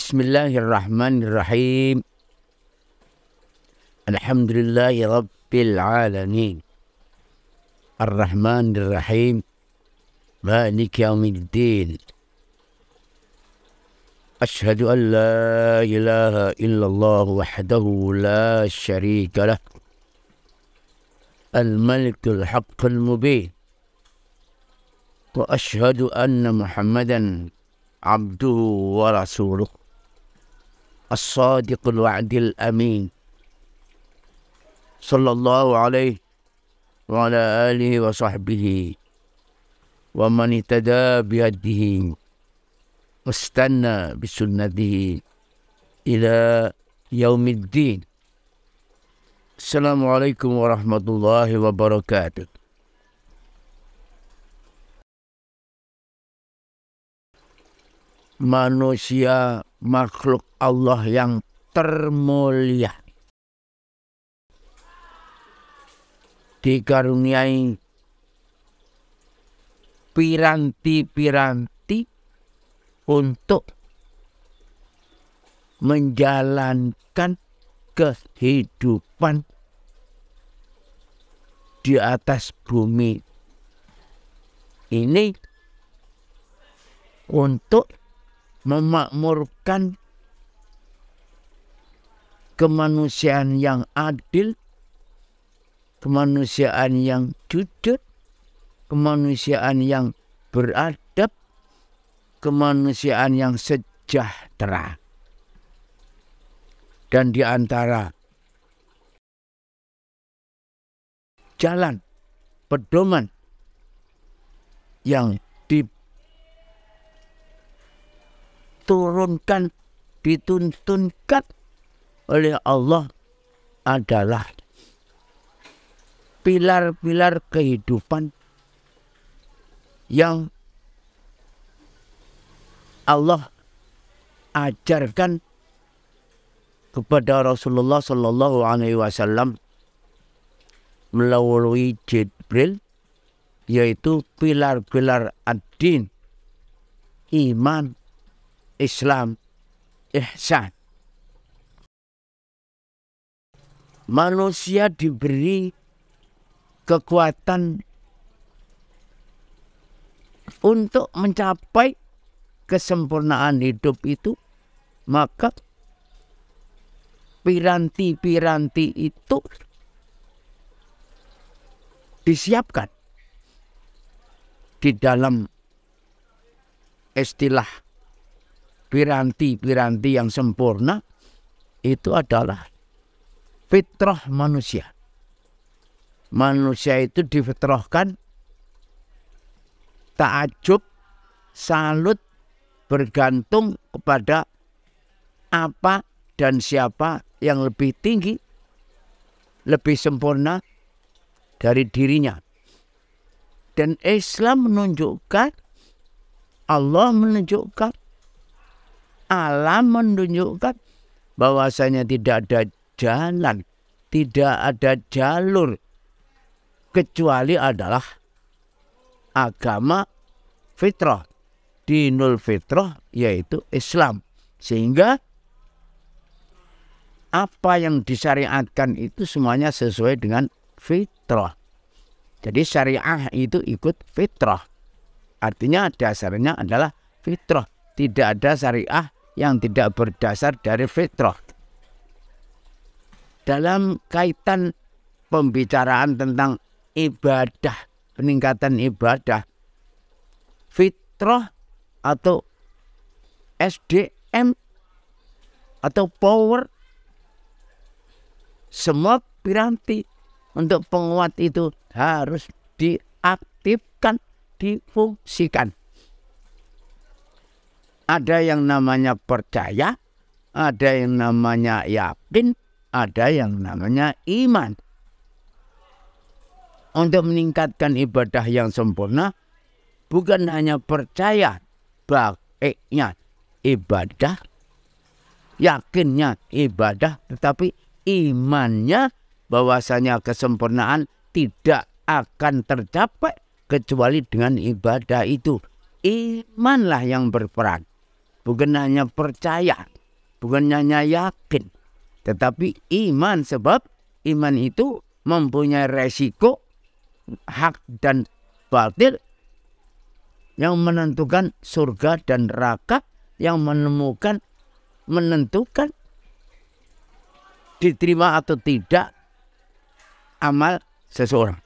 Bismillahirrahmanirrahim. Alhamdulillahi Rabbil alamin. Ar-Rahmanir-Rahim. Maliki yaumiddin. Ashhadu an la ilaha illallah wahdahu la syarika lah. Al-Malikul Haqqul Mubin. Wa ashhadu anna Muhammadan abduhu wa rasuluh. As-Sadiqul Wa'dil Amin. Sallallahu alaihi wa ala alihi wa sahbihi wa man ihtada bihadihi wastanna bisunnatihi ila yaumiddin. Assalamualaikum warahmatullahi wabarakatuh. Manusia makhluk Allah yang termulia, dikaruniai piranti-piranti untuk menjalankan kehidupan di atas bumi ini untuk memakmurkan kemanusiaan yang adil, kemanusiaan yang jujur, kemanusiaan yang beradab, kemanusiaan yang sejahtera. Dan di antara jalan pedoman yang dituntunkan oleh Allah adalah pilar-pilar kehidupan yang Allah ajarkan kepada Rasulullah Sallallahu Alaihi Wasallam melalui Jibril, yaitu pilar-pilar ad-din, iman, Islam, ihsan. Manusia diberi kekuatan untuk mencapai kesempurnaan hidup itu, maka piranti-piranti itu disiapkan di dalam istilah piranti-piranti yang sempurna itu adalah fitrah manusia. Manusia itu difitrahkan ta'ajub, salut, bergantung kepada apa dan siapa yang lebih tinggi, lebih sempurna dari dirinya. Dan Islam menunjukkan, Allah menunjukkan, alam menunjukkan bahwasanya tidak ada jalan, tidak ada jalur kecuali adalah agama fitrah, dinul fitrah, yaitu Islam. Sehingga apa yang disyariatkan itu semuanya sesuai dengan fitrah. Jadi syariah itu ikut fitrah. Artinya dasarnya adalah fitrah. Tidak ada syariah yang tidak berdasar dari fitrah. Dalam kaitan pembicaraan tentang ibadah, peningkatan ibadah, fitrah atau SDM atau power, semua piranti untuk penguat itu harus diaktifkan, difungsikan. Ada yang namanya percaya, ada yang namanya yakin, ada yang namanya iman. Untuk meningkatkan ibadah yang sempurna, bukan hanya percaya baiknya ibadah, yakinnya ibadah, tetapi imannya bahwasanya kesempurnaan tidak akan tercapai kecuali dengan ibadah itu. Imanlah yang berperan, bukan hanya percaya, bukan hanya yakin, tetapi iman. Sebab iman itu mempunyai resiko hak dan batil, yang menentukan surga dan neraka, yang menentukan diterima atau tidak amal seseorang.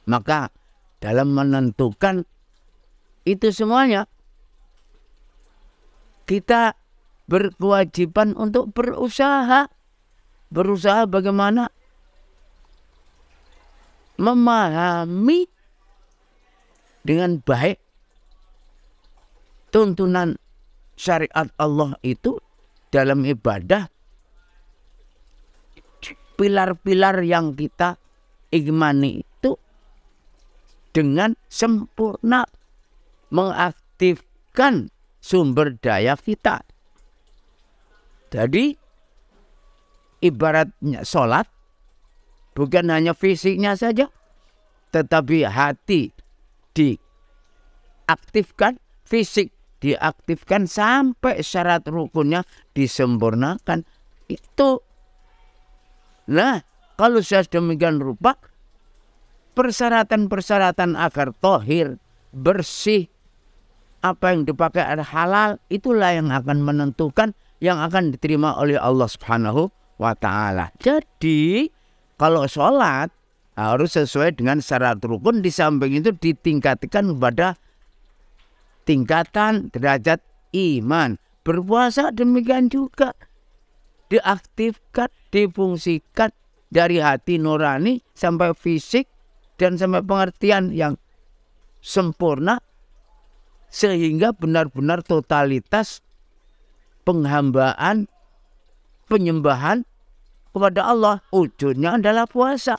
Maka dalam menentukan itu semuanya, kita berkewajiban untuk berusaha bagaimana memahami dengan baik tuntunan syariat Allah itu dalam ibadah. Pilar-pilar yang kita imani itu dengan sempurna mengaktifkan sumber daya kita. Jadi ibaratnya sholat bukan hanya fisiknya saja, tetapi hati diaktifkan, fisik diaktifkan, sampai syarat rukunnya disempurnakan. Itu. Nah, kalau sudah demikian rupa, persyaratan-persyaratan agar tohir, bersih, apa yang dipakai adalah halal, itulah yang akan menentukan yang akan diterima oleh Allah Subhanahu wa Ta'ala. Jadi kalau sholat harus sesuai dengan syarat rukun, di samping itu ditingkatkan pada tingkatan derajat iman. Berpuasa demikian juga, diaktifkan, difungsikan dari hati nurani sampai fisik dan sampai pengertian yang sempurna, sehingga benar-benar totalitas penghambaan, penyembahan kepada Allah ujungnya adalah puasa.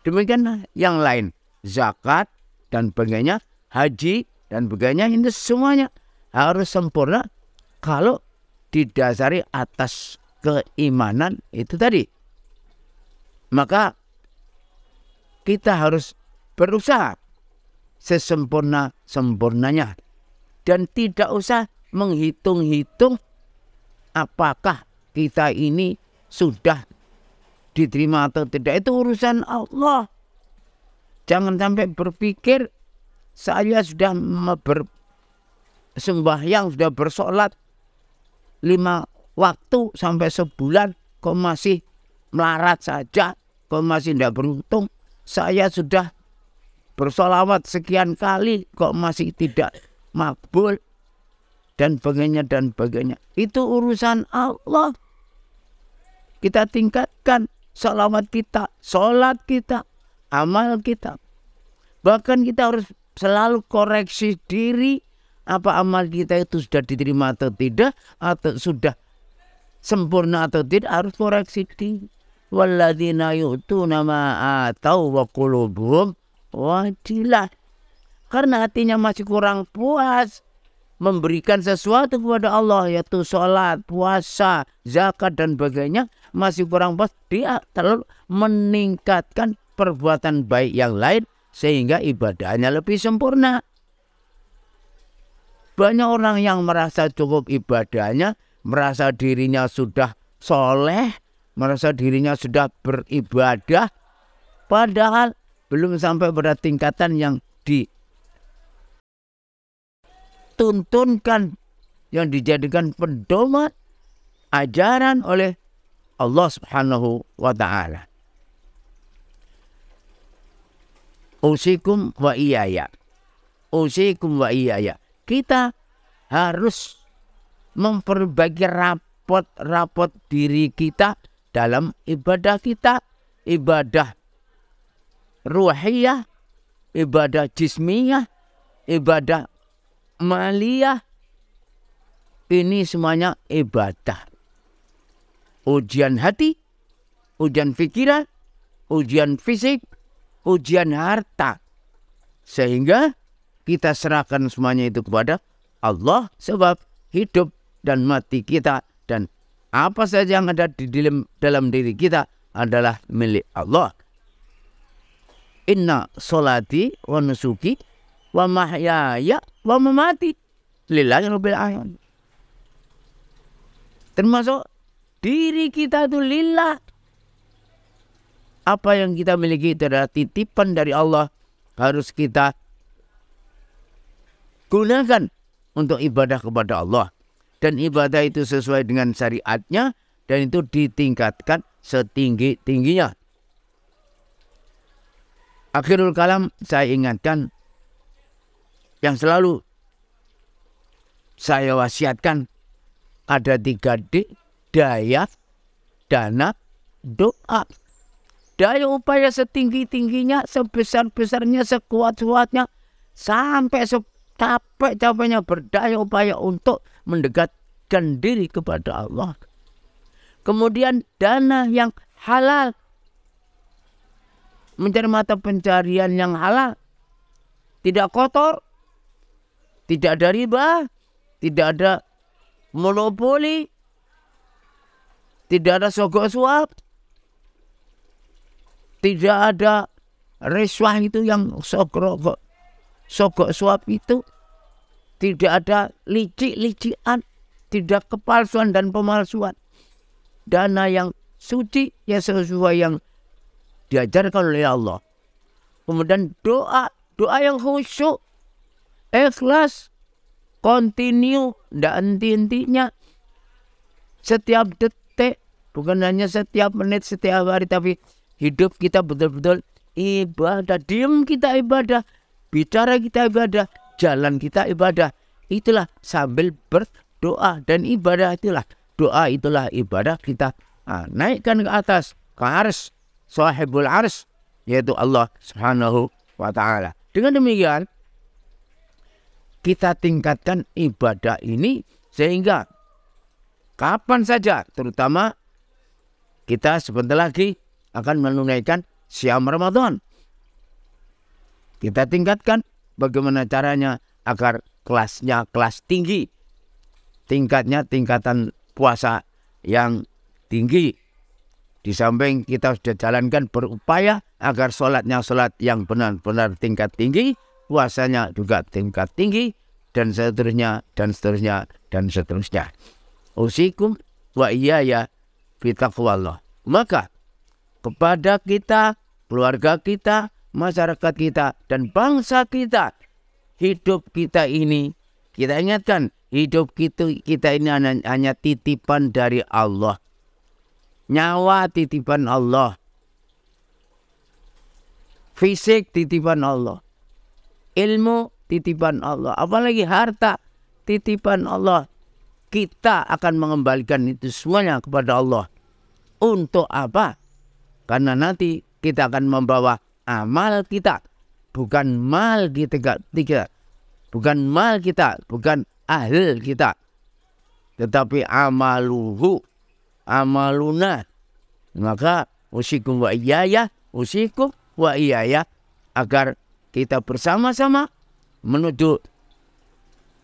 Demikian yang lain, zakat dan sebagainya, haji dan sebagainya, ini semuanya harus sempurna kalau didasari atas keimanan itu tadi. Maka kita harus berusaha sesempurna-sempurnanya dan tidak usah menghitung-hitung apakah kita ini sudah diterima atau tidak. Itu urusan Allah. Jangan sampai berpikir saya sudah bersembahyang, sudah bersolat 5 waktu sampai sebulan, kok masih melarat saja, kok masih tidak beruntung. Saya sudah bersolawat sekian kali, kok masih tidak makbul, dan sebagainya dan sebagainya. Itu urusan Allah. Kita tingkatkan salawat kita, sholat kita, amal kita. Bahkan kita harus selalu koreksi diri, apa amal kita itu sudah diterima atau tidak, atau sudah sempurna atau tidak, harus koreksi diri. Walladzina yu'tuna ma atau wa qulubuhum wajilah. Karena hatinya masih kurang puas memberikan sesuatu kepada Allah, yaitu sholat, puasa, zakat dan sebagainya, masih kurang puas, dia terlalu meningkatkan perbuatan baik yang lain sehingga ibadahnya lebih sempurna. Banyak orang yang merasa cukup ibadahnya, merasa dirinya sudah soleh, merasa dirinya sudah beribadah, padahal belum sampai pada tingkatan yang dituntunkan, yang dijadikan pedoman ajaran oleh Allah Subhanahu wa Ta'ala. Usikum wa iyaya. Usikum wa iyaya. Kita harus memperbaiki rapot diri kita dalam ibadah kita. Ibadah ruhiyah, ibadah jismiyah, ibadah maliyah, ini semuanya ibadah. Ujian hati, ujian pikiran, ujian fisik, ujian harta. Sehingga kita serahkan semuanya itu kepada Allah, sebab hidup dan mati kita dan apa saja yang ada di dalam diri kita adalah milik Allah. Inna sholati wa nusuki wa mahyaya wa mamati lillahi rabbil alamin. Termasuk diri kita itu lillah. Apa yang kita miliki itu adalah titipan dari Allah. Harus kita gunakan untuk ibadah kepada Allah. Dan ibadah itu sesuai dengan syariatnya. Dan itu ditingkatkan setinggi-tingginya. Akhirul kalam, saya ingatkan yang selalu saya wasiatkan. Ada 3D, daya, dana, doa. Daya upaya setinggi-tingginya, sebesar-besarnya, sekuat-kuatnya, sampai capek-capeknya berdaya upaya untuk mendekatkan diri kepada Allah. Kemudian dana yang halal, mencari mata pencarian yang halal, tidak kotor, tidak ada riba, tidak ada monopoli, tidak ada sogok suap, tidak ada riswah itu yang sogok suap itu, tidak ada licik-licikan, tidak kepalsuan dan pemalsuan. Dana yang suci ya sesuai yang diajarkan oleh Allah. Kemudian doa yang khusyuk, ikhlas, continue, tidak henti-hentinya. Setiap detik, bukan hanya setiap menit, setiap hari, tapi hidup kita betul-betul ibadah. Diam kita ibadah, bicara kita ibadah, jalan kita ibadah. Itulah sambil berdoa. Dan ibadah itulah, doa itulah ibadah kita. Naikkan ke atas, ke ars, sahibul ars, yaitu Allah subhanahu wa ta'ala. Dengan demikian, kita tingkatkan ibadah ini sehingga kapan saja, terutama kita sebentar lagi akan menunaikan Syam Ramadan. Kita tingkatkan bagaimana caranya agar kelasnya kelas tinggi. Tingkatnya tingkatan puasa yang tinggi. Di samping kita sudah jalankan berupaya agar sholatnya sholat yang benar-benar tingkat tinggi. Puasanya juga tingkat tinggi. Dan seterusnya, dan seterusnya, dan seterusnya. Usikum wa iyaya fi taqwallah. Maka kepada kita, keluarga kita, masyarakat kita, dan bangsa kita, hidup kita ini, kita ingatkan, hidup kita ini hanya titipan dari Allah. Nyawa titipan Allah. Fisik titipan Allah. Ilmu titipan Allah. Apalagi harta titipan Allah. Kita akan mengembalikan itu semuanya kepada Allah. Untuk apa? Karena nanti kita akan membawa amal kita. Bukan mal kita. Bukan mal kita. Bukan ahl kita. Tetapi amaluhu. Amaluna. Maka usikum wa iyaya. Usikum wa iyaya. Agar kita bersama-sama menuju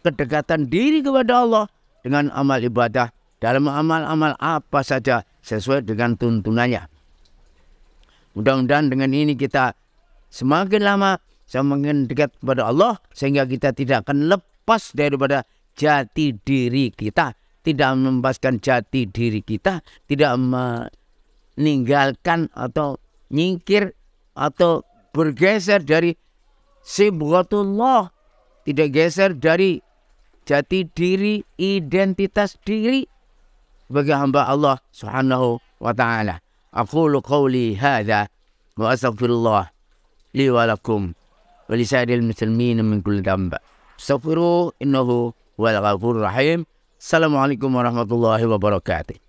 kedekatan diri kepada Allah. Dengan amal ibadah. Dalam amal-amal apa saja sesuai dengan tuntunannya. Mudah-mudahan dengan ini kita semakin lama semakin dekat kepada Allah. Sehingga kita tidak akan lepas daripada jati diri kita. Tidak melepaskan jati diri kita. Tidak meninggalkan atau nyingkir atau bergeser dari sibghatullah. Tidak geser dari jati diri, identitas diri sebagai hamba Allah subhanahu wa ta'ala. Aqulu qawli hadha wa astaghfirullah li wa lakum wa li sa'iril muslimin min kulli dhanb. Astaghfiruhu innahu huwal ghafurur rahim. Assalamualaikum warahmatullahi wabarakatuh.